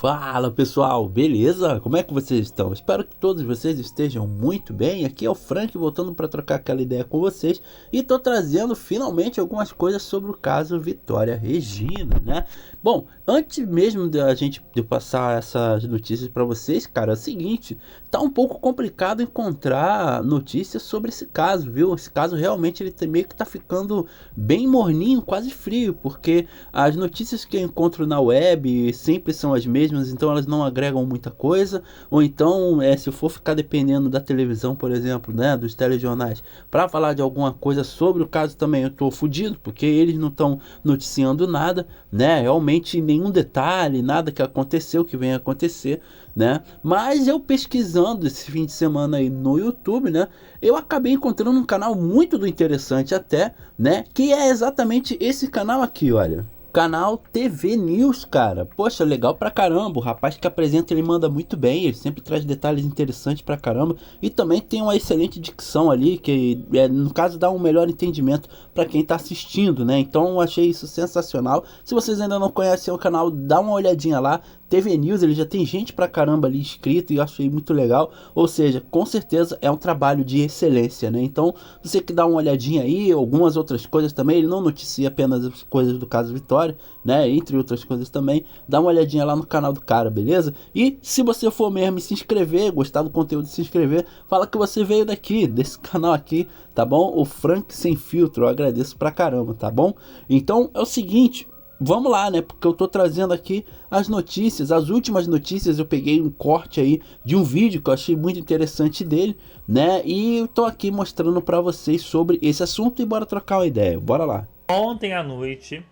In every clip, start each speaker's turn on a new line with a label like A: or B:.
A: Fala pessoal, beleza? Como é que vocês estão? Espero que todos vocês estejam muito bem. Aqui é o Frank voltando para trocar aquela ideia com vocês e tô trazendo finalmente algumas coisas sobre o caso Vitória Regina, né? Bom, antes mesmo de passar essas notícias para vocês, cara, é o seguinte, tá um pouco complicado encontrar notícias sobre esse caso, viu? Esse caso realmente meio que tá ficando bem morninho, quase frio, porque as notícias que eu encontro na web sempre são as mesmas, então elas não agregam muita coisa. Ou então, se eu for ficar dependendo da televisão, por exemplo, né, dos telejornais, para falar de alguma coisa sobre o caso também, eu tô fudido, porque eles não estão noticiando nada, né? Realmente nenhum detalhe, nada que aconteceu, que venha a acontecer, né? Mas eu pesquisando esse fim de semana aí no YouTube, né, eu acabei encontrando um canal muito do interessante até, né, que é exatamente esse canal aqui, olha. Canal TV News, cara. Poxa, legal pra caramba. O rapaz que apresenta, ele manda muito bem. Ele sempre traz detalhes interessantes pra caramba. E também tem uma excelente dicção ali, que no caso dá um melhor entendimento pra quem tá assistindo, né? Então eu achei isso sensacional. Se vocês ainda não conhecem o canal, dá uma olhadinha lá. TV News, ele já tem gente pra caramba ali inscrito e eu achei muito legal. Ou seja, com certeza é um trabalho de excelência, né? Então, você que dá uma olhadinha aí, algumas outras coisas também, ele não noticia apenas as coisas do caso Vitória, né? Entre outras coisas também, dá uma olhadinha lá no canal do cara, beleza? E se você for mesmo se inscrever, gostar do conteúdo, se inscrever, fala que você veio daqui, desse canal aqui, tá bom? O Frank Sem Filtro, eu agradeço pra caramba, tá bom? Então, é o seguinte, vamos lá, né? Porque eu tô trazendo aqui as notícias, as últimas notícias. Eu peguei um corte aí de um vídeo que eu achei muito interessante dele, né? E eu tô aqui mostrando pra vocês sobre esse assunto e bora trocar uma ideia. Bora lá.
B: Ontem à noite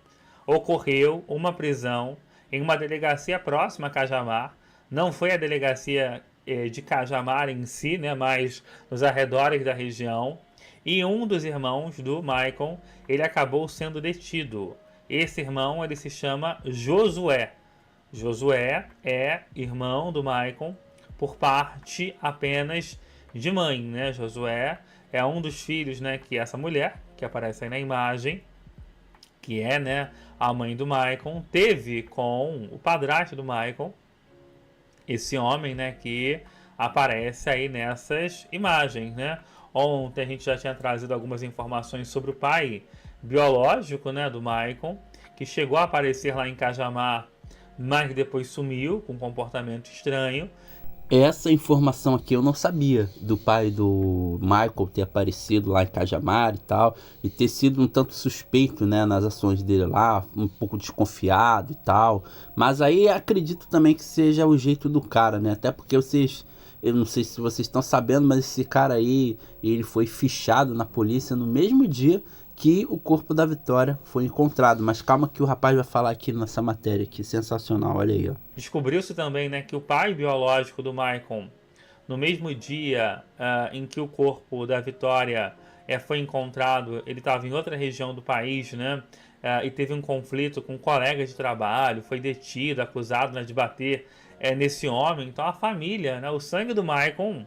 B: ocorreu uma prisão em uma delegacia próxima a Cajamar. Não foi a delegacia de Cajamar em si, né, mas nos arredores da região. E um dos irmãos do Maicon, ele acabou sendo detido. Esse irmão, ele se chama Josué. Josué é irmão do Maicon por parte apenas de mãe, né? Josué é um dos filhos, né, que essa mulher que aparece aí na imagem, que é, né, a mãe do Maicon, teve com o padrasto do Maicon, esse homem, né, que aparece aí nessas imagens, né? Ontem a gente já tinha trazido algumas informações sobre o pai biológico, né, do Maicon, que chegou a aparecer lá em Cajamar, mas depois sumiu com um comportamento estranho.
A: Essa informação aqui eu não sabia, do pai do Michael ter aparecido lá em Cajamar e tal, e ter sido um tanto suspeito, né, nas ações dele lá, um pouco desconfiado e tal. Mas aí acredito também que seja o jeito do cara, né? Até porque eu não sei se vocês estão sabendo, mas esse cara aí, ele foi fichado na polícia no mesmo dia que o corpo da Vitória foi encontrado. Mas calma que o rapaz vai falar aqui nessa matéria aqui, sensacional, olha aí, ó.
B: Descobriu-se também, né, que o pai biológico do Maicon, no mesmo dia em que o corpo da Vitória foi encontrado, ele estava em outra região do país, né, e teve um conflito com um colega de trabalho, foi detido, acusado, né, de bater nesse homem. Então a família, né, o sangue do Maicon,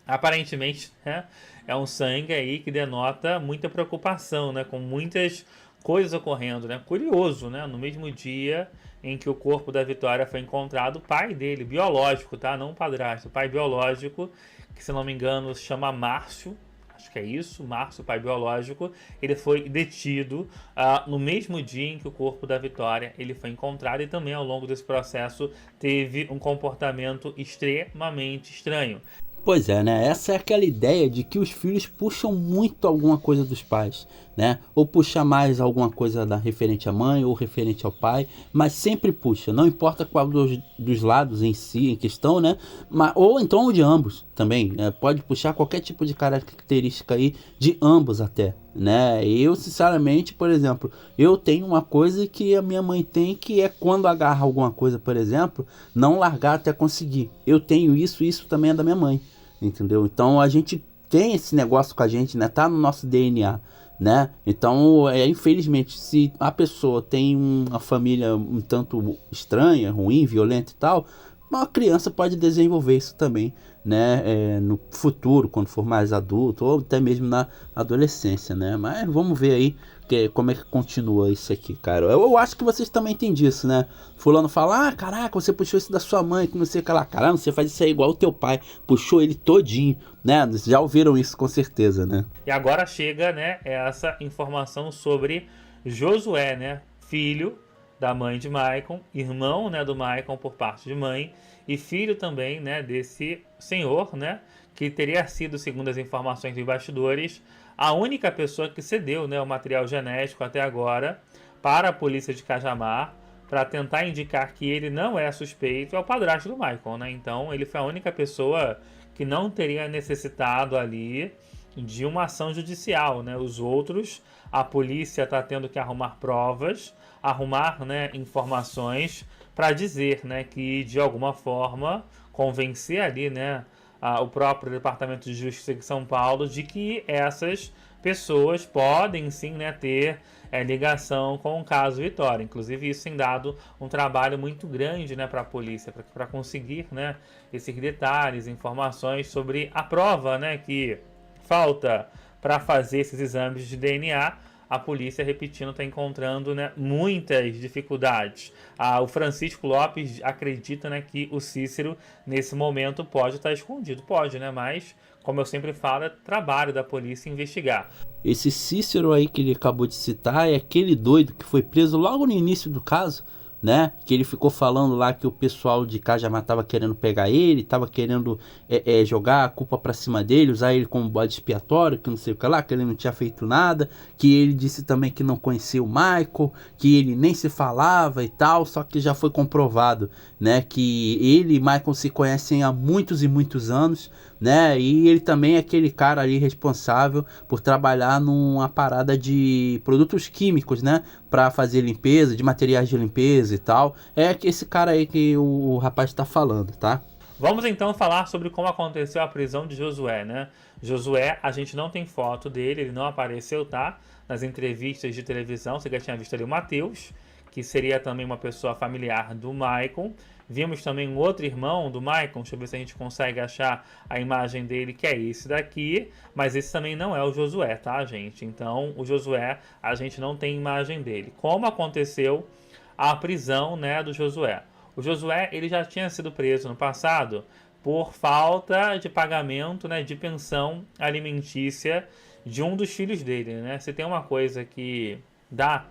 B: aparentemente, né, é um sangue aí que denota muita preocupação, né, com muitas coisas ocorrendo, né? Curioso, né? No mesmo dia em que o corpo da Vitória foi encontrado, o pai dele, biológico, tá? Não o padrasto, o pai biológico, que se não me engano se chama Márcio, acho que é isso, Márcio, pai biológico, ele foi detido no mesmo dia em que o corpo da Vitória ele foi encontrado, e também ao longo desse processo teve um comportamento extremamente estranho.
A: Pois é, né? Essa é aquela ideia de que os filhos puxam muito alguma coisa dos pais, né? Ou puxa mais alguma coisa da referente à mãe ou referente ao pai, mas sempre puxa, não importa qual dos lados em si, em questão, né? Mas, ou então o de ambos também, né? Pode puxar qualquer tipo de característica aí de ambos até, né? Eu, sinceramente, por exemplo, eu tenho uma coisa que a minha mãe tem, que é quando agarra alguma coisa, por exemplo, não largar até conseguir. Eu tenho isso, isso também é da minha mãe. Entendeu? Então a gente tem esse negócio com a gente, né? Tá no nosso DNA, né? Então, infelizmente, se a pessoa tem uma família um tanto estranha, ruim, violenta e tal, uma criança pode desenvolver isso também, né, no futuro, quando for mais adulto, ou até mesmo na adolescência, né? Mas vamos ver aí como é que continua isso aqui, cara. Eu acho que vocês também têm disso, né? Fulano fala, caraca, você puxou isso da sua mãe, que não sei o que lá. Caramba, você faz isso aí igual o teu pai, puxou ele todinho, né? Já ouviram isso com certeza, né?
B: E agora chega, né, essa informação sobre Josué, né, filho da mãe de Maicon, irmão, né, do Maicon por parte de mãe, e filho também, né, desse senhor, né, que teria sido, segundo as informações dos bastidores, a única pessoa que cedeu, né, o material genético até agora para a polícia de Cajamar, para tentar indicar que ele não é suspeito, é o padrasto do Maicon, né? Então ele foi a única pessoa que não teria necessitado ali de uma ação judicial, né? Os outros, a polícia está tendo que arrumar provas, arrumar, né, informações para dizer, né, que de alguma forma convencer ali, né, o próprio Departamento de Justiça de São Paulo de que essas pessoas podem sim, né, ter ligação com o caso Vitória. Inclusive isso tem dado um trabalho muito grande, né, para a polícia, para conseguir, né, esses detalhes, informações sobre a prova, né, que falta para fazer esses exames de DNA. A polícia, repetindo, está encontrando, né, muitas dificuldades. O Francisco Lopes acredita, né, que o Cícero, nesse momento, pode estar escondido. Pode, né? Mas, como eu sempre falo, é trabalho da polícia investigar.
A: Esse Cícero aí que ele acabou de citar é aquele doido que foi preso logo no início do caso, né? Que ele ficou falando lá que o pessoal de Cajamar tava querendo pegar ele, tava querendo jogar a culpa pra cima dele, usar ele como bode expiatório, que não sei o que lá, que ele não tinha feito nada, que ele disse também que não conhecia o Michael, que ele nem se falava e tal, só que já foi comprovado, né? Que ele e Michael se conhecem há muitos e muitos anos, né? E ele também é aquele cara ali responsável por trabalhar numa parada de produtos químicos, né? Para fazer limpeza, de materiais de limpeza e tal. É esse cara aí que o rapaz está falando, tá?
B: Vamos então falar sobre como aconteceu a prisão de Josué, né? Josué, a gente não tem foto dele, ele não apareceu, tá? Nas entrevistas de televisão, você já tinha visto ali o Matheus, que seria também uma pessoa familiar do Maicon. Vimos também um outro irmão do Maicon, deixa eu ver se a gente consegue achar a imagem dele, que é esse daqui, mas esse também não é o Josué, tá, gente? Então, o Josué, a gente não tem imagem dele. Como aconteceu a prisão, né, do Josué? O Josué, ele já tinha sido preso no passado por falta de pagamento, né, de pensão alimentícia de um dos filhos dele, né? Se tem uma coisa que dá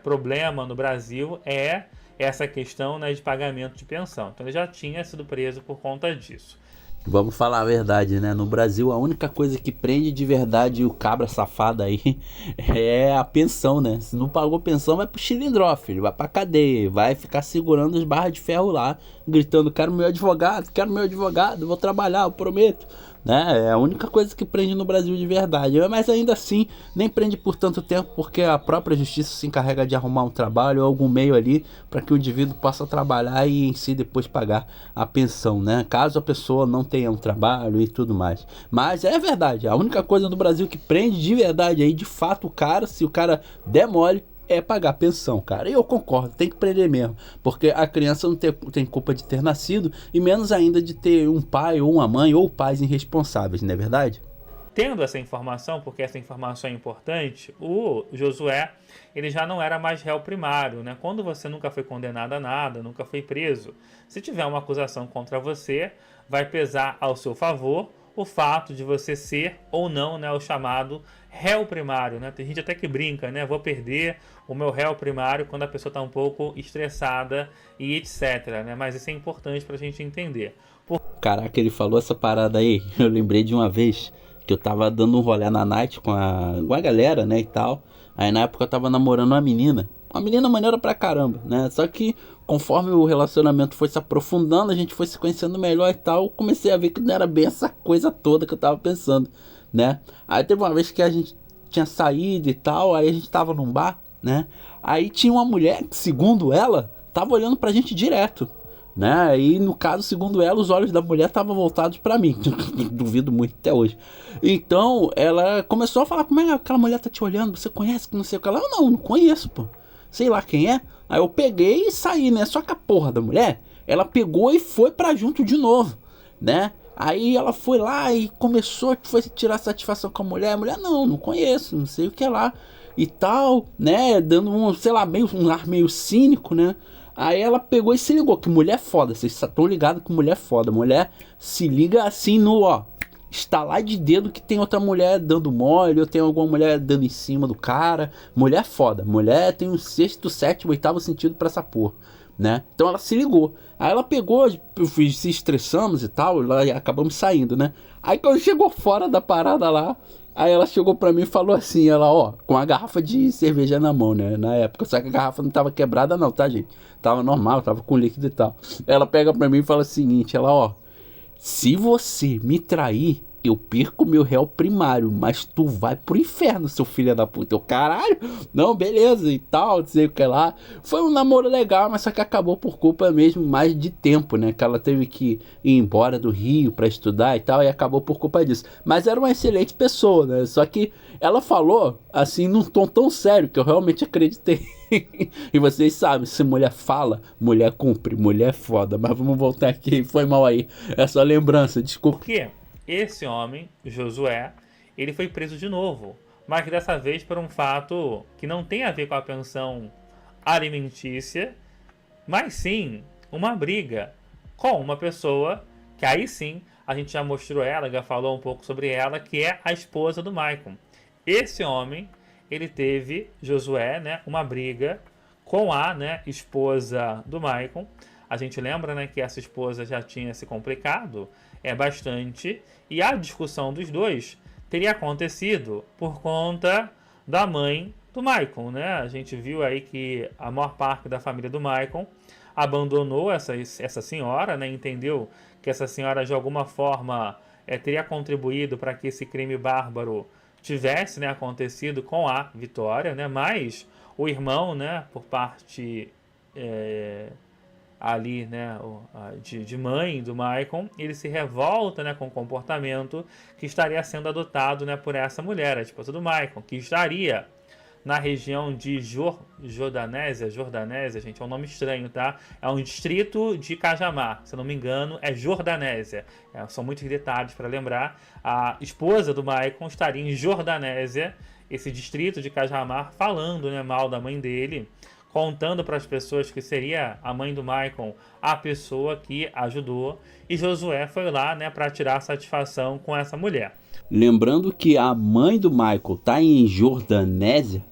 B: problema no Brasil é essa questão, né, de pagamento de pensão. Então ele já tinha sido preso por conta disso.
A: Vamos falar a verdade, né? No Brasil, a única coisa que prende de verdade o cabra safado aí é a pensão, né? Se não pagou pensão, vai pro chilindró, filho. Vai pra cadeia. Vai ficar segurando as barras de ferro lá, gritando, quero meu advogado, vou trabalhar, eu prometo. Né? É a única coisa que prende no Brasil de verdade. Mas ainda assim, nem prende por tanto tempo, porque a própria justiça se encarrega de arrumar um trabalho ou algum meio ali para que o indivíduo possa trabalhar e em si depois pagar a pensão, né? Caso a pessoa não tenha um trabalho e tudo mais. Mas é verdade, a única coisa no Brasil que prende de verdade aí, de fato, o cara, se o cara der mole, é pagar pensão, cara. E eu concordo, tem que prender mesmo. Porque a criança não tem culpa de ter nascido, e menos ainda de ter um pai ou uma mãe ou pais irresponsáveis, não é verdade?
B: Tendo essa informação, porque essa informação é importante, o Josué, ele já não era mais réu primário, né? Quando você nunca foi condenado a nada, nunca foi preso, se tiver uma acusação contra você, vai pesar ao seu favor o fato de você ser ou não, né, o chamado réu primário, né? Tem gente até que brinca, né? Vou perder o meu réu primário quando a pessoa está um pouco estressada e etc, né? Mas isso é importante para a gente entender.
A: Caraca, ele falou essa parada aí, eu lembrei de uma vez que eu tava dando um rolê na night com a galera, né, e tal. Aí na época eu tava namorando uma menina maneira pra caramba, né? Só que conforme o relacionamento foi se aprofundando, a gente foi se conhecendo melhor e tal, eu comecei a ver que não era bem essa coisa toda que eu tava pensando, né? Aí teve uma vez que a gente tinha saído e tal, aí a gente tava num bar, né? Aí tinha uma mulher que, segundo ela, tava olhando pra gente direto, né? E no caso, segundo ela, os olhos da mulher estavam voltados pra mim. Duvido muito até hoje. Então, ela começou a falar: como é que aquela mulher tá te olhando? Você conhece que não sei o que lá? Não conheço, pô. Sei lá quem é. Aí eu peguei e saí, né? Só que a porra da mulher ela pegou e foi pra junto de novo, né? Aí ela foi lá e começou, foi tirar satisfação com a mulher. A mulher, não conheço, não sei o que lá e tal, né? Dando um, sei lá, um ar meio cínico, né? Aí ela pegou e se ligou, que mulher é foda, vocês estão ligados que mulher é foda. Mulher se liga assim no, ó, estalar de dedo que tem outra mulher dando mole, ou tem alguma mulher dando em cima do cara. Mulher é foda, mulher tem um sexto, sétimo, oitavo sentido pra essa porra, né? Então ela se ligou. Aí ela pegou, se estressamos e tal, lá, e acabamos saindo, né? Aí quando chegou fora da parada lá, aí ela chegou pra mim e falou assim, ela, ó, com a garrafa de cerveja na mão, né, na época, só que a garrafa não tava quebrada não, tá, gente? Tava normal, tava com líquido e tal. Ela pega pra mim e fala o seguinte, ela, ó, se você me trair, eu perco meu réu primário, mas tu vai pro inferno, seu filho da puta. Eu, caralho, não, beleza e tal, não sei o que lá. Foi um namoro legal, mas só que acabou por culpa mesmo mais de tempo, né? Que ela teve que ir embora do Rio pra estudar e tal, e acabou por culpa disso. Mas era uma excelente pessoa, né? Só que ela falou, assim, num tom tão sério, que eu realmente acreditei. E vocês sabem, se mulher fala, mulher cumpre, mulher é foda. Mas vamos voltar aqui, foi mal aí. É só lembrança, desculpa.
B: Por quê? Esse homem, Josué, ele foi preso de novo, mas dessa vez por um fato que não tem a ver com a pensão alimentícia, mas sim uma briga com uma pessoa que aí sim a gente já mostrou ela, já falou um pouco sobre ela, que é a esposa do Maicon. Esse homem, ele teve, Josué, né, uma briga com a, né, esposa do Maicon. A gente lembra, né, que essa esposa já tinha se complicado bastante, e a discussão dos dois teria acontecido por conta da mãe do Maicon, né? A gente viu aí que a maior parte da família do Maicon abandonou essa senhora, né? Entendeu que essa senhora de alguma forma teria contribuído para que esse crime bárbaro tivesse, né, acontecido com a Vitória, né? Mas o irmão, né, por parte ali, né, de mãe do Maicon, ele se revolta, né, com o comportamento que estaria sendo adotado, né, por essa mulher, a esposa do Maicon, que estaria na região de Jordanésia, gente, é um nome estranho, tá? É um distrito de Cajamar, se eu não me engano, é Jordanésia. São muitos detalhes para lembrar. A esposa do Maicon estaria em Jordanésia, esse distrito de Cajamar, falando, né, mal da mãe dele, contando para as pessoas que seria a mãe do Maicon a pessoa que ajudou, e Josué foi lá, né, para tirar satisfação com essa mulher.
A: Lembrando que a mãe do Michael tá em Jordanésia,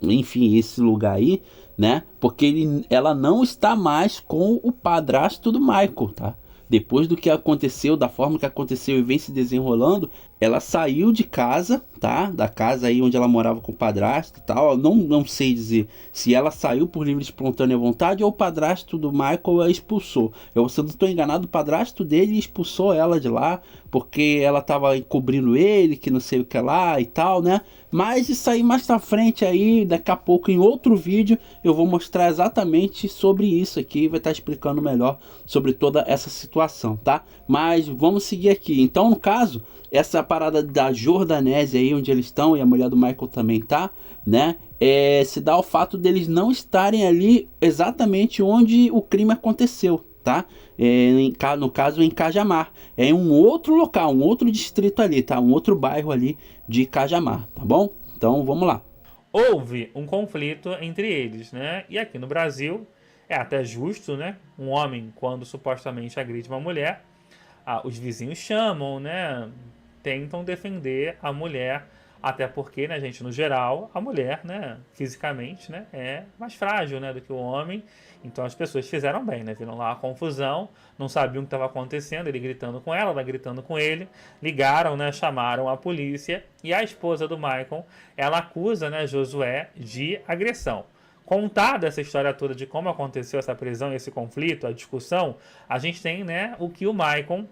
A: enfim, esse lugar aí, né? Porque ela não está mais com o padrasto do Michael, tá? Depois do que aconteceu, da forma que aconteceu e vem se desenrolando, ela saiu de casa, tá? Da casa aí onde ela morava com o padrasto e tal. Eu não sei dizer se ela saiu por livre e espontânea vontade ou o padrasto do Michael a expulsou. Se eu não estou enganado, o padrasto dele expulsou ela de lá porque ela estava encobrindo ele, que não sei o que lá e tal, né? Mas isso aí mais pra frente aí, daqui a pouco em outro vídeo, eu vou mostrar exatamente sobre isso aqui, vai estar explicando melhor sobre toda essa situação, tá? Mas vamos seguir aqui. Então, no caso, essa parada da Jordanésia aí, onde eles estão, e a mulher do Michael também tá, né? Se dá o fato deles não estarem ali exatamente onde o crime aconteceu, tá? No caso em Cajamar, é em um outro local, um outro distrito ali, tá? Um outro bairro ali de Cajamar, tá bom? Então vamos lá.
B: Houve um conflito entre eles, né? E aqui no Brasil é até justo, né? Um homem, quando supostamente agride uma mulher, os vizinhos chamam, né? Tentam defender a mulher, até porque, né, gente, no geral, a mulher, né, fisicamente, né, é mais frágil, né, do que o homem. Então as pessoas fizeram bem, né, viram lá a confusão, não sabiam o que estava acontecendo, ele gritando com ela gritando com ele, ligaram, né, chamaram a polícia, e a esposa do Maicon, ela acusa, né, Josué de agressão. Contada essa história toda de como aconteceu essa prisão e esse conflito, a discussão, a gente tem, né, o que o Maicon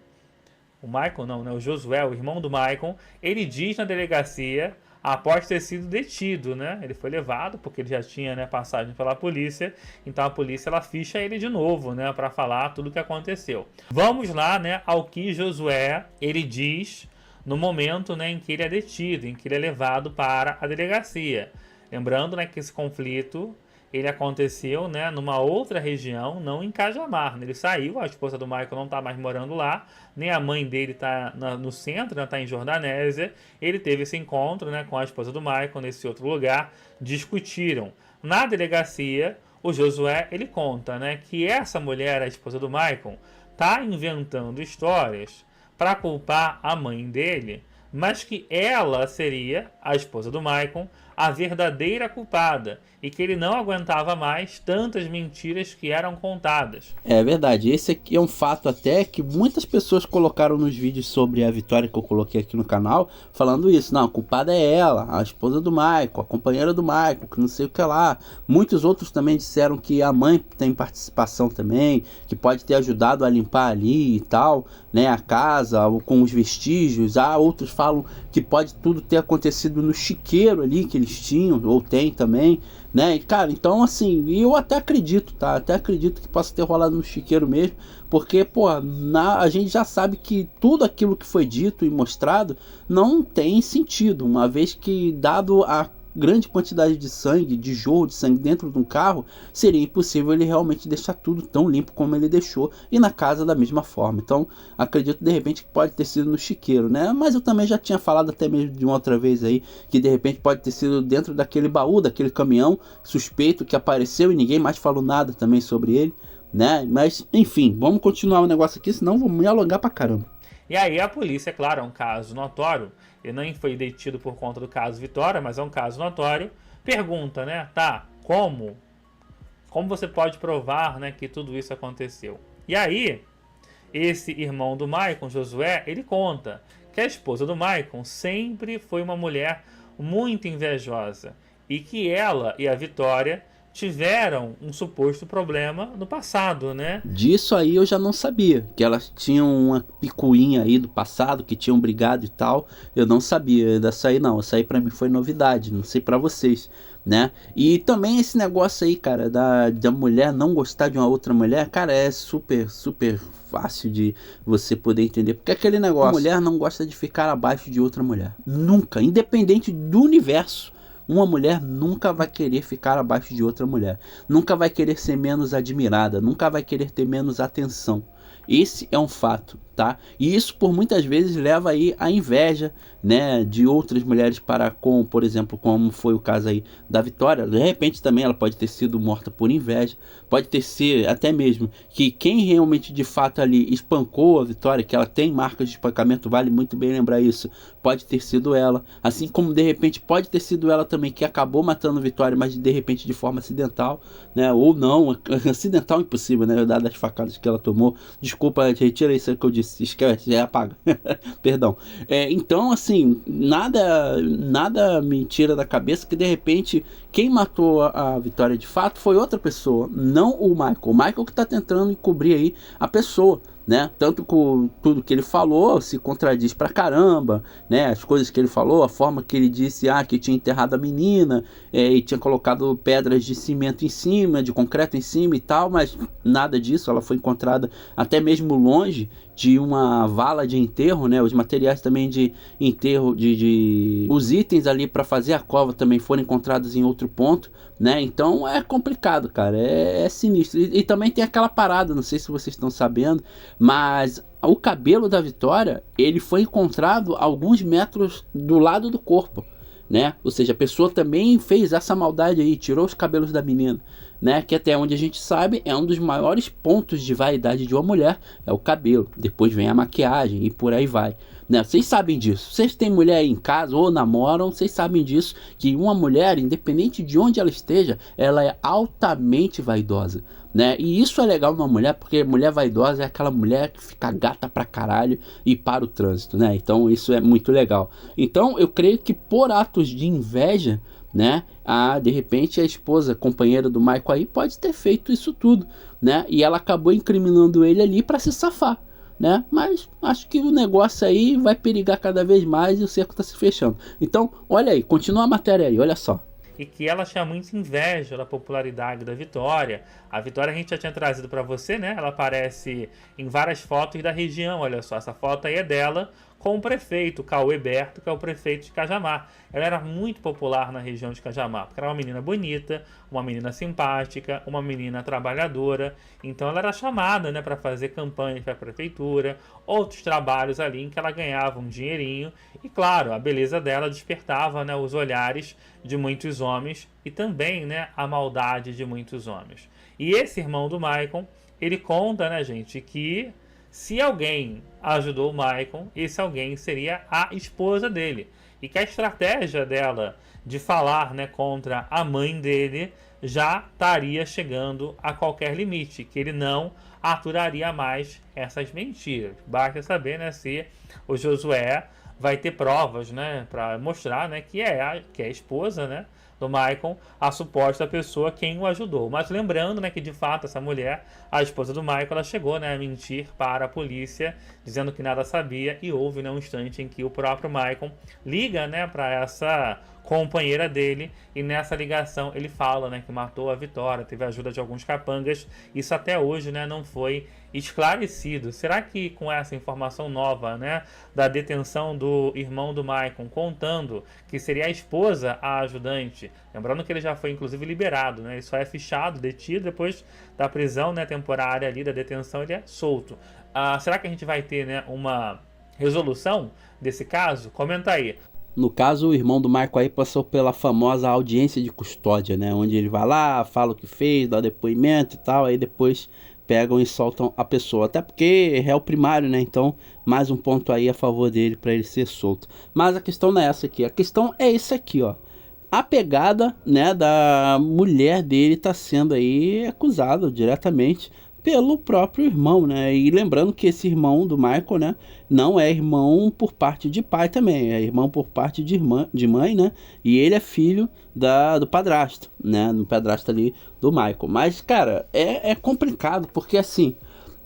B: não, né? O Josué, o irmão do Maicon, ele diz na delegacia, após ter sido detido, né? Ele foi levado, porque ele já tinha, né, passagem pela polícia, então a polícia, ela ficha ele de novo, né, para falar tudo o que aconteceu. Vamos lá, né, ao que Josué, ele diz no momento, né, em que ele é detido, em que ele é levado para a delegacia. Lembrando, né, que esse conflito ele aconteceu, né, numa outra região, não em Cajamar. Ele saiu, a esposa do Michael não está mais morando lá, nem a mãe dele está no centro, está em Jordanésia. Ele teve esse encontro, né, com a esposa do Michael nesse outro lugar, discutiram. Na delegacia, o Josué, ele conta, né, que essa mulher, a esposa do Michael, tá inventando histórias para culpar a mãe dele, mas que ela seria, a esposa do Michael, a verdadeira culpada e que ele não aguentava mais tantas mentiras que eram contadas.
A: É verdade, esse aqui é um fato até que muitas pessoas colocaram nos vídeos sobre a Vitória que eu coloquei aqui no canal, falando isso, não, a culpada é ela, a esposa do Michael, a companheira do Michael, que não sei o que lá. Muitos outros também disseram que a mãe tem participação também, que pode ter ajudado a limpar ali e tal, né, a casa, com os vestígios. Outros falam que pode tudo ter acontecido no chiqueiro ali que eles tinham, ou tem também, né? E, cara, então assim, eu até acredito, tá? Até acredito que possa ter rolado no chiqueiro mesmo, porque, pô, a gente já sabe que tudo aquilo que foi dito e mostrado não tem sentido, uma vez que, dado a grande quantidade de sangue, de jorro de sangue dentro de um carro, seria impossível ele realmente deixar tudo tão limpo como ele deixou, e na casa da mesma forma. Então acredito de repente que pode ter sido no chiqueiro, né? Mas eu também já tinha falado até mesmo de uma outra vez aí, que de repente pode ter sido dentro daquele baú, daquele caminhão suspeito que apareceu e ninguém mais falou nada também sobre ele, né? Mas enfim, vamos continuar o negócio aqui, senão vamos me alongar pra caramba.
B: E aí a polícia, é claro, é um caso notório, ele nem foi detido por conta do caso Vitória, mas é um caso notório, pergunta, né, tá, como você pode provar, né, que tudo isso aconteceu? E aí, esse irmão do Michael, Josué, ele conta que a esposa do Michael sempre foi uma mulher muito invejosa e que ela e a Vitória tiveram um suposto problema no passado, né?
A: Disso aí eu já não sabia, que elas tinham uma picuinha aí do passado, que tinham brigado e tal, eu não sabia dessa aí não, essa aí pra mim foi novidade, não sei pra vocês, né? E também esse negócio aí, cara, da mulher não gostar de uma outra mulher, cara, é super fácil de você poder entender, porque aquele negócio, a mulher não gosta de ficar abaixo de outra mulher, nunca, independente do universo. Uma mulher nunca vai querer ficar abaixo de outra mulher, nunca vai querer ser menos admirada, nunca vai querer ter menos atenção. Esse é um fato, tá? E isso por muitas vezes leva aí a inveja, né, de outras mulheres para com, por exemplo, como foi o caso aí da Vitória. De repente também ela pode ter sido morta por inveja, pode ter sido até mesmo que quem realmente de fato ali espancou a Vitória, que ela tem marcas de espancamento, vale muito bem lembrar isso, pode ter sido ela, assim como de repente pode ter sido ela também que acabou matando a Vitória, mas de repente de forma acidental, né, ou não, acidental impossível, né, dadas as facadas que ela tomou. Desculpa, retira isso que eu disse, esquece, já apaga. Perdão. Então, assim, nada me tira da cabeça que de repente quem matou a Vitória de fato foi outra pessoa, não o Michael. O Michael que tá tentando encobrir aí a pessoa, né? Tanto com tudo que ele falou se contradiz pra caramba, né? As coisas que ele falou, a forma que ele disse que tinha enterrado a menina e tinha colocado pedras de cimento em cima, de concreto em cima e tal, mas nada disso. Ela foi encontrada até mesmo longe de uma vala de enterro, né? Os materiais também de enterro, os itens ali para fazer a cova também foram encontrados em outro ponto, né? Então é complicado, cara, é sinistro. E também tem aquela parada, não sei se vocês estão sabendo, mas o cabelo da Vitória, ele foi encontrado a alguns metros do lado do corpo, né? Ou seja, a pessoa também fez essa maldade aí, tirou os cabelos da menina, né? Que até onde a gente sabe é um dos maiores pontos de vaidade de uma mulher, é o cabelo. Depois vem a maquiagem e por aí vai, né? Vocês sabem disso. Vocês têm mulher aí em casa ou namoram, vocês sabem disso, que uma mulher, independente de onde ela esteja, ela é altamente vaidosa, né? E isso é legal numa mulher, porque mulher vaidosa é aquela mulher que fica gata pra caralho e para o trânsito, né? Então isso é muito legal. Então eu creio que por atos de inveja, né, de repente a esposa, companheira do Michael aí, pode ter feito isso tudo, né? E ela acabou incriminando ele ali para se safar, né? Mas acho que o negócio aí vai perigar cada vez mais e o cerco tá se fechando. Então, olha aí, continua a matéria aí, olha só.
B: E que ela tinha muita inveja da popularidade da Vitória. A Vitória a gente já tinha trazido para você, né? Ela aparece em várias fotos da região, olha só. Essa foto aí é dela com o prefeito, Cauê Berto, que é o prefeito de Cajamar. Ela era muito popular na região de Cajamar, porque era uma menina bonita, uma menina simpática, uma menina trabalhadora. Então ela era chamada, né, para fazer campanhas para a prefeitura, outros trabalhos ali em que ela ganhava um dinheirinho. E claro, a beleza dela despertava, né, os olhares de muitos homens e também, né, a maldade de muitos homens. E esse irmão do Maicon, ele conta, né, gente, que se alguém ajudou o Maicon, esse alguém seria a esposa dele. E que a estratégia dela de falar, né, contra a mãe dele já estaria chegando a qualquer limite, que ele não aturaria mais essas mentiras. Basta saber, né, se o Josué vai ter provas, né, para mostrar, né, que é a esposa, né, do Maicon, a suposta pessoa quem o ajudou. Mas lembrando, né, que de fato essa mulher, a esposa do Maicon, ela chegou, né, a mentir para a polícia, dizendo que nada sabia, e houve, né, um instante em que o próprio Maicon liga, né, para essa companheira dele, e nessa ligação ele fala, né, que matou a Vitória, teve a ajuda de alguns capangas. Isso até hoje, né, não foi esclarecido. Será que com essa informação nova, né, da detenção do irmão do Maicon, contando que seria a esposa a ajudante, lembrando que ele já foi inclusive liberado, né, ele só é fichado, detido, depois da prisão, né, temporária ali, da detenção, ele é solto. Será que a gente vai ter, né, uma resolução desse caso? Comenta aí.
A: No caso, o irmão do Maicon aí passou pela famosa audiência de custódia, né? Onde ele vai lá, fala o que fez, dá depoimento e tal, aí depois pegam e soltam a pessoa. Até porque é réu primário, né? Então, mais um ponto aí a favor dele para ele ser solto. Mas a questão não é essa aqui, a questão é esse aqui, ó. A pegada, né, da mulher dele tá sendo aí acusada diretamente pelo próprio irmão, né? E lembrando que esse irmão do Michael, né, não é irmão por parte de pai também, é irmão por parte de mãe, né? E ele é filho do padrasto, né? Do padrasto ali do Michael. Mas, cara, é complicado, porque assim,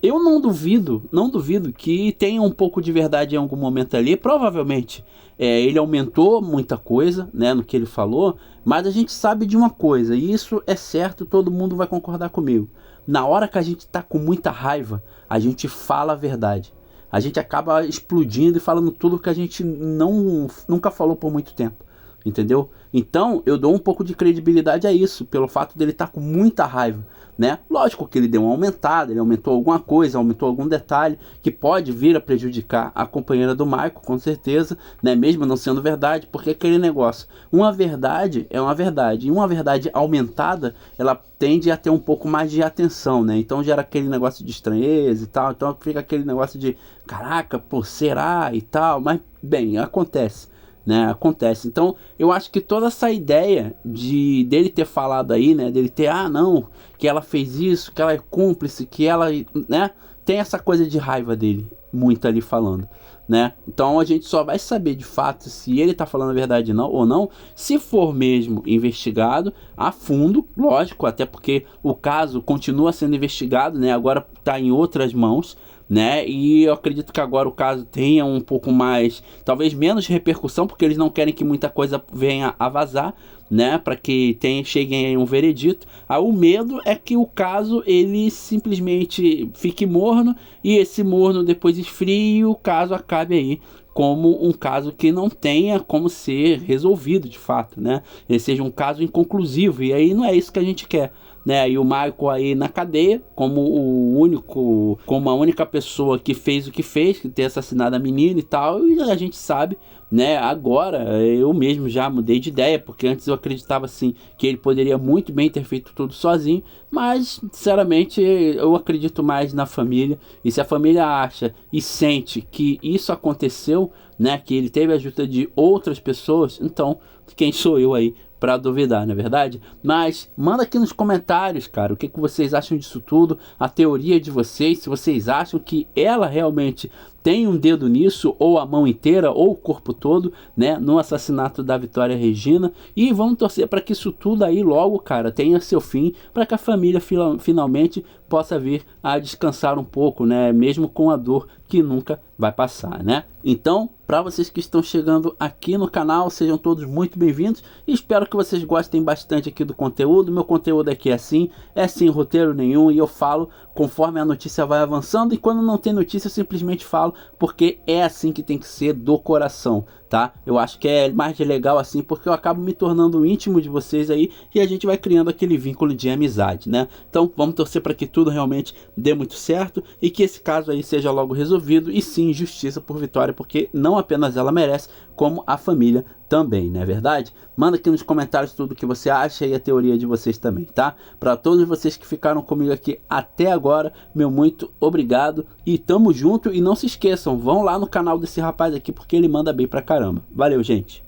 A: eu não duvido que tenha um pouco de verdade em algum momento ali. Provavelmente ele aumentou muita coisa, né, no que ele falou, mas a gente sabe de uma coisa, e isso é certo, todo mundo vai concordar comigo. Na hora que a gente tá com muita raiva, a gente fala a verdade. A gente acaba explodindo e falando tudo que a gente nunca falou por muito tempo. Entendeu? Então eu dou um pouco de credibilidade a isso, pelo fato dele estar com muita raiva, né? Lógico que ele deu uma aumentada, ele aumentou alguma coisa, aumentou algum detalhe que pode vir a prejudicar a companheira do Michael, com certeza, né? Mesmo não sendo verdade, porque aquele negócio, uma verdade é uma verdade, e uma verdade aumentada, ela tende a ter um pouco mais de atenção, né? Então gera aquele negócio de estranheza e tal, então fica aquele negócio de, caraca, pô, será e tal, mas bem, acontece. Né, acontece. Então eu acho que toda essa ideia dele ter falado aí, né, dele ter, não, que ela fez isso, que ela é cúmplice, que ela, né, tem essa coisa de raiva dele, muito ali falando, né, então a gente só vai saber de fato se ele tá falando a verdade ou não, se for mesmo investigado a fundo, lógico, até porque o caso continua sendo investigado, né, agora tá em outras mãos, né? E eu acredito que agora o caso tenha um pouco mais, talvez menos repercussão, porque eles não querem que muita coisa venha a vazar, né? Para que cheguem a um veredito. O medo é que o caso ele simplesmente fique morno e esse morno depois esfrie e o caso acabe aí como um caso que não tenha como ser resolvido de fato, né? Ele seja um caso inconclusivo, e aí não é isso que a gente quer, né? E o Michael aí na cadeia como a única pessoa que fez o que fez, que ter assassinado a menina e tal, e a gente sabe, né? Agora eu mesmo já mudei de ideia, porque antes eu acreditava assim que ele poderia muito bem ter feito tudo sozinho, mas sinceramente eu acredito mais na família, e se a família acha e sente que isso aconteceu, né, que ele teve a ajuda de outras pessoas, então quem sou eu aí para duvidar, não é verdade? Mas manda aqui nos comentários, cara, o que vocês acham disso tudo, a teoria de vocês, se vocês acham que ela realmente tem um dedo nisso, ou a mão inteira, ou o corpo todo, né, no assassinato da Vitória Regina, e vamos torcer para que isso tudo aí logo, cara, tenha seu fim, para que a família finalmente possa vir a descansar um pouco, né, mesmo com a dor que nunca vai passar, né? Então, Para vocês que estão chegando aqui no canal, sejam todos muito bem-vindos e espero que vocês gostem bastante aqui do conteúdo. Meu conteúdo aqui é sem roteiro nenhum e eu falo conforme a notícia vai avançando, e quando não tem notícia eu simplesmente falo porque é assim que tem que ser, do coração, tá? Eu acho que é mais legal assim, porque eu acabo me tornando íntimo de vocês aí e a gente vai criando aquele vínculo de amizade, né? Então vamos torcer para que tudo realmente dê muito certo e que esse caso aí seja logo resolvido, e sim, justiça por Vitória, porque não apenas ela merece, como a família também, não é verdade? Manda aqui nos comentários tudo o que você acha e a teoria de vocês também, tá? Para todos vocês que ficaram comigo aqui até agora, meu muito obrigado e tamo junto. E não se esqueçam, vão lá no canal desse rapaz aqui porque ele manda bem pra caramba. Valeu, gente!